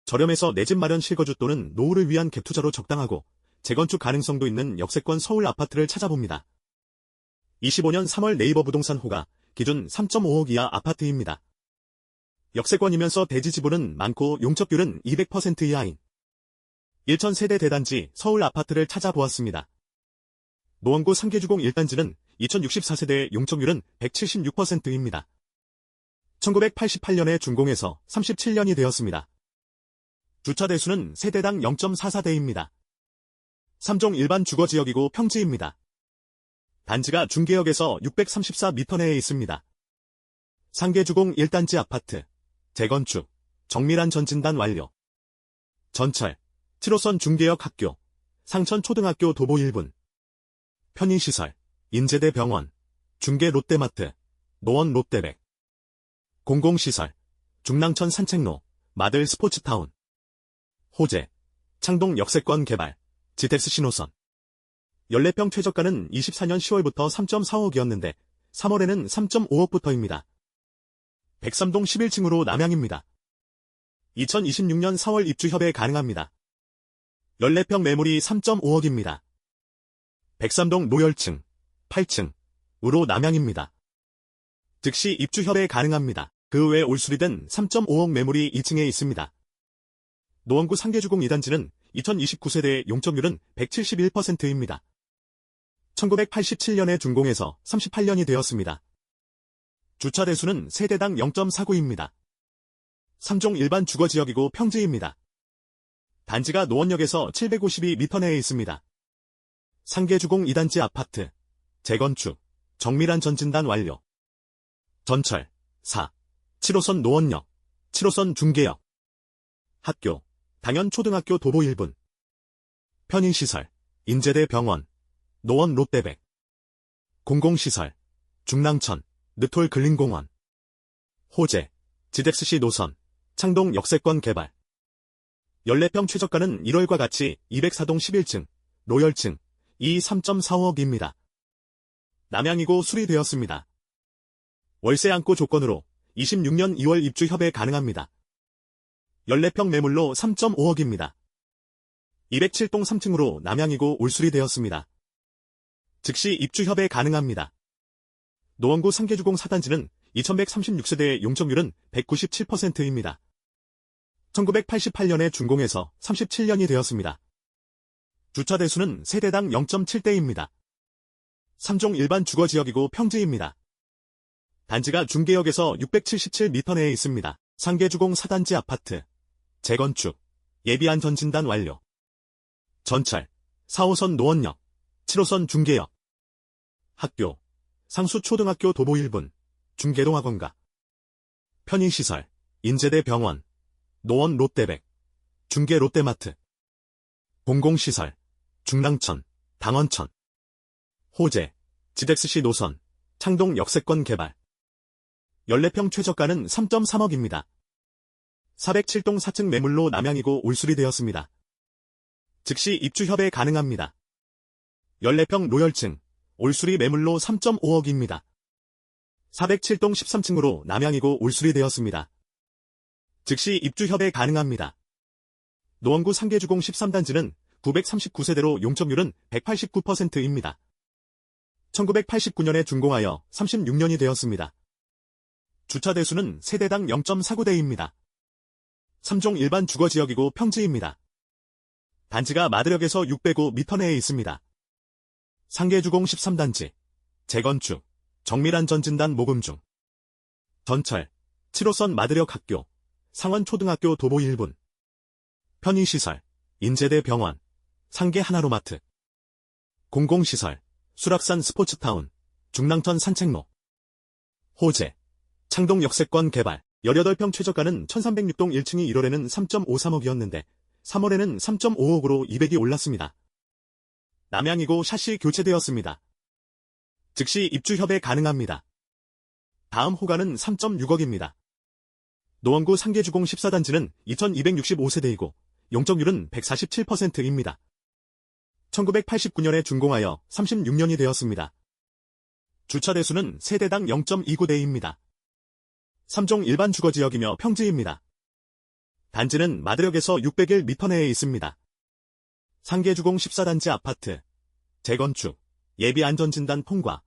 저렴해서 내 집 마련 실거주 또는 노후를 위한 갭투자로 적당하고 재건축 가능성도 있는 역세권 서울 아파트를 찾아봅니다. 25년 3월 네이버 부동산 호가 기준 3.5억 이하 아파트입니다. 역세권이면서 대지 지분은 많고 용적률은 200% 이하인 1,000세대 대단지 서울 아파트를 찾아보았습니다. 노원구 상계주공 1단지는 2064세대의 용적률은 176%입니다. 1988년에 준공해서 37년이 되었습니다. 주차 대수는 세대당 0.44대입니다. 3종 일반 주거지역이고 평지입니다. 단지가 중계역에서 634m 내에 있습니다. 상계주공 1단지 아파트, 재건축, 정밀한 전진단 완료. 전철, 7호선 중계역 학교, 상천초등학교 도보 1분. 편의시설, 인제대 병원, 중계 롯데마트, 노원 롯데백. 공공시설, 중랑천 산책로, 마들 스포츠타운. 호재, 창동 역세권 개발, 지텍스 신호선. 14평 최저가는 24년 10월부터 3.45억이었는데 3월에는 3.5억부터입니다. 103동 11층으로 남양입니다. 2026년 4월 입주 협의 가능합니다. 14평 매물이 3.5억입니다. 103동 노열층, 8층으로 남양입니다. 즉시 입주 협의 가능합니다. 그 외 올수리된 3.5억 매물이 2층에 있습니다. 노원구 상계주공 2단지는 2029세대의 용적률은 171%입니다. 1987년에 준공해서 38년이 되었습니다. 주차 대수는 세대당 0.49입니다. 3종 일반 주거지역이고 평지입니다. 단지가 노원역에서 752m 내에 있습니다. 상계주공 2단지 아파트, 재건축, 정밀한 전진단 완료. 전철, 4, 7호선 노원역, 7호선 중계역. 학교, 당연초등학교 도보 1분. 편의시설, 인제대 병원, 노원 롯데백. 공공시설, 중랑천, 느톨 근린공원. 호재, 지덱스시 노선, 창동 역세권 개발. 14평 최저가는 1월과 같이 204동 11층, 로열층, 이 3.45억입니다. 남양이고 수리되었습니다. 월세 안고 조건으로 26년 2월 입주 협의 가능합니다. 14평 매물로 3.5억입니다. 207동 3층으로 남양이고 올수리되었습니다. 즉시 입주 협의 가능합니다. 노원구 상계주공 4단지는 2136세대의 용적률은 197%입니다. 1988년에 준공해서 37년이 되었습니다. 주차 대수는 세대당 0.7대입니다. 3종 일반 주거지역이고 평지입니다. 단지가 중계역에서 677m 내에 있습니다. 상계주공 4단지 아파트, 재건축, 예비안 전진단 완료. 전철, 4호선 노원역, 7호선 중계역. 학교, 상수초등학교 도보 1분, 중계동학원가. 편의시설, 인제대 병원, 노원 롯데백, 중계 롯데마트. 공공시설, 중랑천, 당원천. 호재, 지덱스시 노선, 창동 역세권 개발. 14평 최저가는 3.3억입니다. 407동 4층 매물로 남양이고 올수리되었습니다. 즉시 입주 협의 가능합니다. 14평 로열층, 올수리 매물로 3.5억입니다. 407동 13층으로 남양이고 올수리되었습니다. 즉시 입주 협의 가능합니다. 노원구 상계주공 13단지는 939세대로 용적률은 189%입니다. 1989년에 준공하여 36년이 되었습니다. 주차 대수는 세대당 0.49대입니다. 3종 일반 주거지역이고 평지입니다. 단지가 마들역에서 605m 내에 있습니다. 상계주공 13단지, 재건축, 정밀한 전진단 모금 중. 전철, 7호선 마들역 학교, 상원초등학교 도보 1분. 편의시설, 인제대 병원, 상계 하나로마트. 공공시설, 수락산 스포츠타운, 중랑천 산책로. 호재, 창동 역세권 개발. 18평 최저가는 1306동 1층이 1월에는 3.53억이었는데 3월에는 3.5억으로 200이 올랐습니다. 남양이고 샷시 교체되었습니다. 즉시 입주 협의 가능합니다. 다음 호가는 3.6억입니다. 노원구 상계주공 14단지는 2265세대이고 용적률은 147%입니다. 1989년에 준공하여 36년이 되었습니다. 주차 대수는 세대당 0.29대입니다. 3종 일반 주거지역이며 평지입니다. 단지는 마드력에서 601m 내에 있습니다. 상계주공 14단지 아파트, 재건축, 예비안전진단 통과.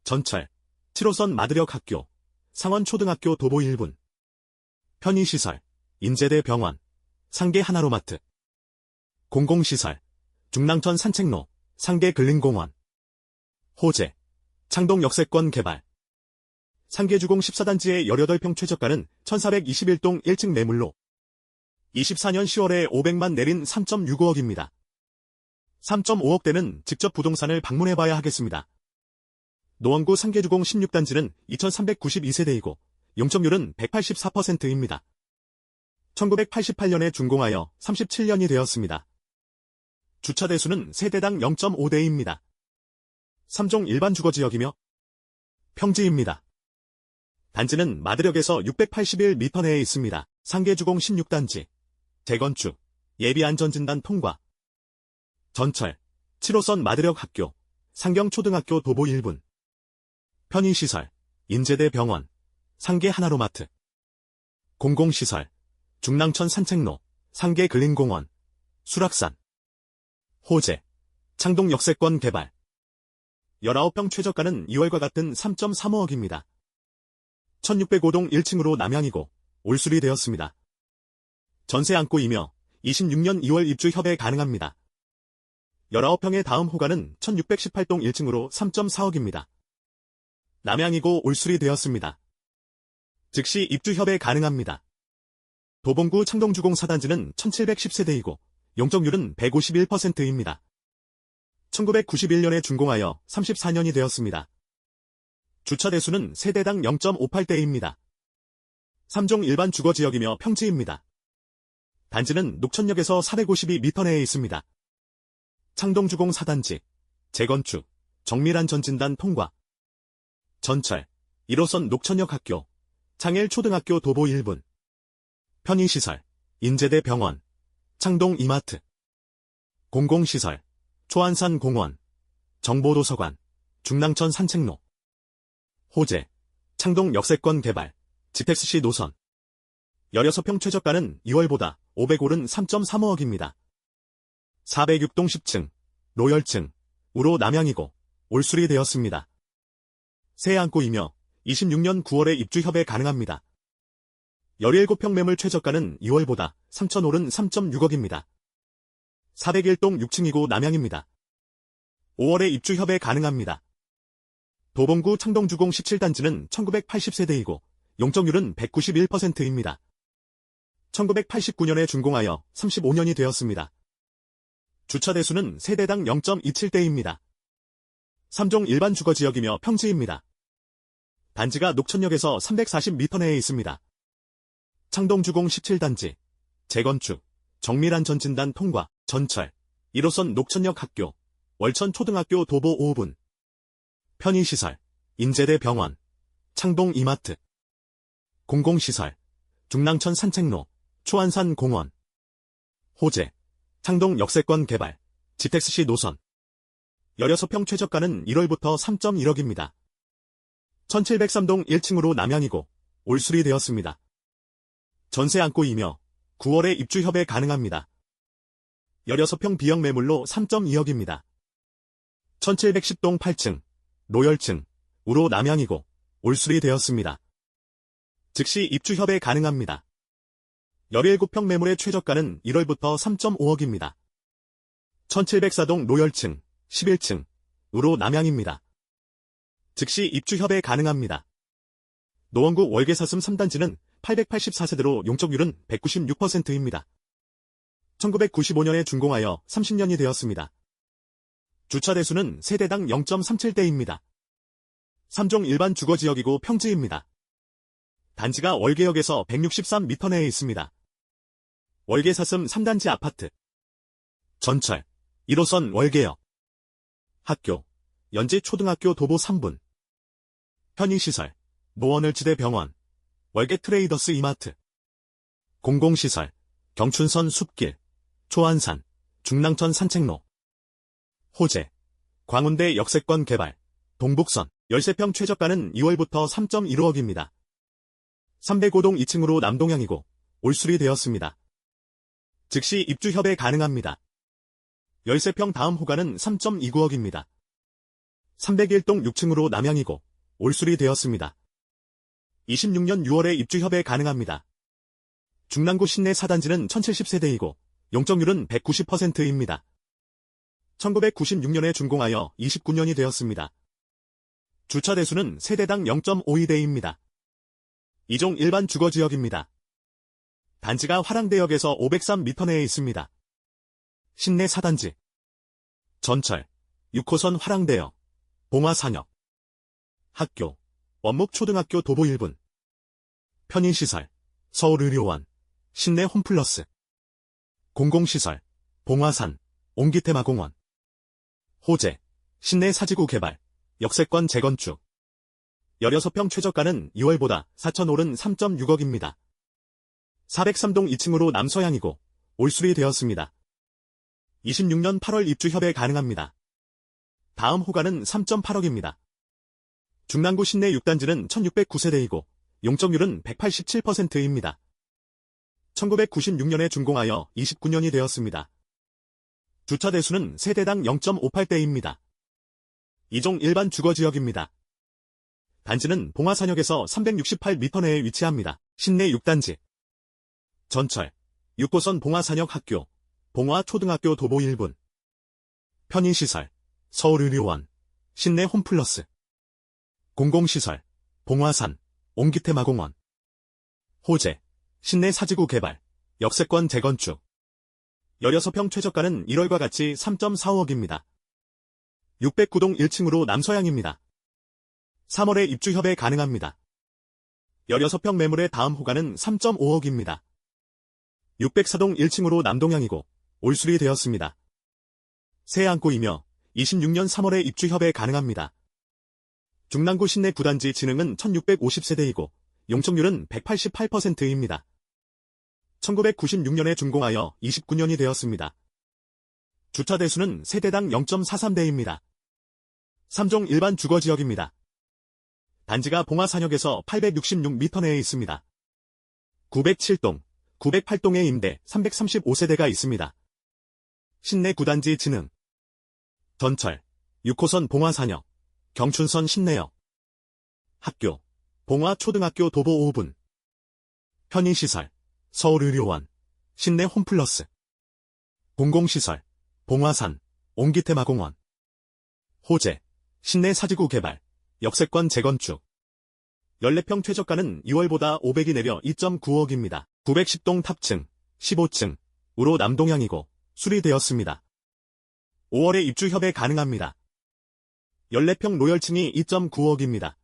전철, 7호선 마드력 학교, 상원초등학교 도보 1분. 편의시설, 인제대 병원, 상계 하나로마트. 공공시설, 중랑천 산책로, 상계 근린공원. 호재, 창동 역세권 개발. 상계주공 14단지의 18평 최저가는 1421동 1층 매물로 24년 10월에 500만 내린 3.65억입니다. 3.5억대는 직접 부동산을 방문해봐야 하겠습니다. 노원구 상계주공 16단지는 2392세대이고 용적률은 184%입니다. 1988년에 준공하여 37년이 되었습니다. 주차 대수는 세대당 0.5대입니다. 3종 일반 주거지역이며 평지입니다. 단지는 마드력에서 681m 내에 있습니다. 상계주공 16단지, 재건축, 예비안전진단 통과. 전철, 7호선 마드력 학교, 상경초등학교 도보 1분. 편의시설, 인제대 병원, 상계 하나로마트. 공공시설, 중랑천 산책로, 상계 근린공원, 수락산. 호재, 창동 역세권 개발. 19평 최저가는 2월과 같은 3.35억입니다. 1605동 1층으로 남향이고 올수리 되었습니다. 전세 안고이며 26년 2월 입주 협의 가능합니다. 19평의 다음 호가는 1618동 1층으로 3.4억입니다. 남향이고 올수리 되었습니다. 즉시 입주 협의 가능합니다. 도봉구 창동주공 4단지는 1710세대이고 용적률은 151%입니다. 1991년에 준공하여 34년이 되었습니다. 주차 대수는 세대당 0.58대입니다. 3종 일반 주거지역이며 평지입니다. 단지는 녹천역에서 452m 내에 있습니다. 창동주공 4단지, 재건축, 정밀한 전진단 통과. 전철, 1호선 녹천역 학교, 창일초등학교 도보 1분. 편의시설, 인제대 병원, 창동 이마트. 공공시설, 초안산 공원, 정보도서관, 중랑천 산책로. 호재, 창동 역세권 개발, 지택스시 노선. 16평 최저가는 2월보다 500 오른 3.35억입니다. 406동 10층, 로열층, 우로 남향이고 올수리 되었습니다. 새 안고이며 26년 9월에 입주 협의 가능합니다. 17평 매물 최저가는 2월보다 3천 오른 3.6억입니다. 401동 6층이고 남향입니다. 5월에 입주 협의 가능합니다. 도봉구 창동주공 17단지는 1980세대이고 용적률은 191%입니다. 1989년에 준공하여 35년이 되었습니다. 주차 대수는 세대당 0.27대입니다. 3종 일반 주거지역이며 평지입니다. 단지가 녹천역에서 340m 내에 있습니다. 창동주공 17단지, 재건축, 정밀한 전진단 통과, 전철, 1호선 녹천역 학교, 월천초등학교 도보 5분. 편의시설, 인제대 병원, 창동 이마트. 공공시설, 중랑천 산책로, 초안산 공원. 호재, 창동 역세권 개발, 지택스시 노선. 16평 최저가는 1월부터 3.1억입니다. 1703동 1층으로 남향이고 올수리 되었습니다. 전세 안고이며 9월에 입주 협의 가능합니다. 16평 비형 매물로 3.2억입니다. 1710동 8층, 로열층, 우로 남향이고 올수리 되었습니다. 즉시 입주 협의 가능합니다. 17평 매물의 최저가는 1월부터 3.5억입니다. 1704동 로열층, 11층, 우로 남향입니다. 즉시 입주 협의 가능합니다. 노원구 월계사슴 3단지는 884세대로 용적률은 196%입니다. 1995년에 준공하여 30년이 되었습니다. 주차 대수는 세대당 0.37대입니다. 3종 일반 주거지역이고 평지입니다. 단지가 월계역에서 163m 내에 있습니다. 월계사슴 3단지 아파트. 전철, 1호선 월계역. 학교, 연지초등학교 도보 3분. 편의시설, 노원을지대 병원, 월계 트레이더스 이마트. 공공시설, 경춘선 숲길, 초안산, 중랑천 산책로. 호재, 광운대 역세권 개발, 동북선, 13평 최저가는 2월부터 3.15억입니다. 305동 2층으로 남동향이고 올 수리되었습니다. 즉시 입주 협의 가능합니다. 13평 다음 호가는 3.29억입니다. 301동 6층으로 남향이고 올 수리되었습니다. 26년 6월에 입주 협의 가능합니다. 중랑구 신내 4단지는 1070세대이고 용적률은 190%입니다. 1996년에 준공하여 29년이 되었습니다. 주차 대수는 세대당 0.52대입니다. 2종 일반 주거지역입니다. 단지가 화랑대역에서 503m 내에 있습니다. 신내 4단지 전철, 6호선 화랑대역, 봉화산역 학교, 원목초등학교 도보 1분 편의시설, 서울의료원, 신내 홈플러스 공공시설, 봉화산, 옹기테마공원 호재, 신내 사지구 개발, 역세권 재건축 16평 최저가는 2월보다 4천 오른 3.6억입니다. 403동 2층으로 남서향이고 올 수리되었습니다. 26년 8월 입주 협의 가능합니다. 다음 호가는 3.8억입니다. 중랑구 신내 6단지는 1609세대이고 용적률은 187%입니다. 1996년에 준공하여 29년이 되었습니다. 주차 대수는 세대당 0.58대입니다. 2종 일반 주거지역입니다. 단지는 봉화산역에서 368m 내에 위치합니다. 신내 6단지 전철, 6호선 봉화산역 학교, 봉화초등학교 도보 1분 편의시설, 서울의료원, 신내 홈플러스 공공시설, 봉화산, 옹기테마공원 호재, 신내 사지구 개발, 역세권 재건축 16평 최저가는 1월과 같이 3.45억입니다. 609동 1층으로 남서향입니다. 3월에 입주 협의 가능합니다. 16평 매물의 다음 호가는 3.5억입니다. 604동 1층으로 남동향이고 올 수리되었습니다. 새 안고이며 26년 3월에 입주 협의 가능합니다. 중랑구 신내 9단지 진흥은 1650세대이고 용적률은 188%입니다. 1996년에 준공하여 29년이 되었습니다. 주차 대수는 세대당 0.43대입니다. 3종 일반 주거지역입니다. 단지가 봉화산역에서 866m 내에 있습니다. 907동, 908동의 임대 335세대가 있습니다. 신내 9단지 진흥 전철, 6호선 봉화산역, 경춘선 신내역 학교, 봉화초등학교 도보 5분 편의시설, 서울의료원, 신내 홈플러스 공공시설, 봉화산, 옹기테마공원 호재, 신내 사지구 개발, 역세권 재건축 14평 최저가는 2월보다 500이 내려 2.9억입니다. 910동 탑층, 15층으로 남동향이고 수리되었습니다. 5월에 입주 협의 가능합니다. 14평 로열층이 2.9억입니다.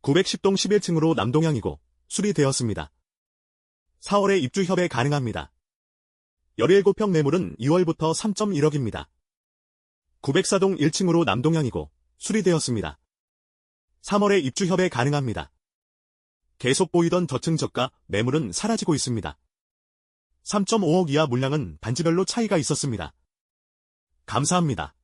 910동 11층으로 남동향이고 수리되었습니다. 4월에 입주 협의 가능합니다. 17평 매물은 2월부터 3.1억입니다. 904동 1층으로 남동향이고 수리되었습니다. 3월에 입주 협의 가능합니다. 계속 보이던 저층 저가 매물은 사라지고 있습니다. 3.5억 이하 물량은 단지별로 차이가 있었습니다. 감사합니다.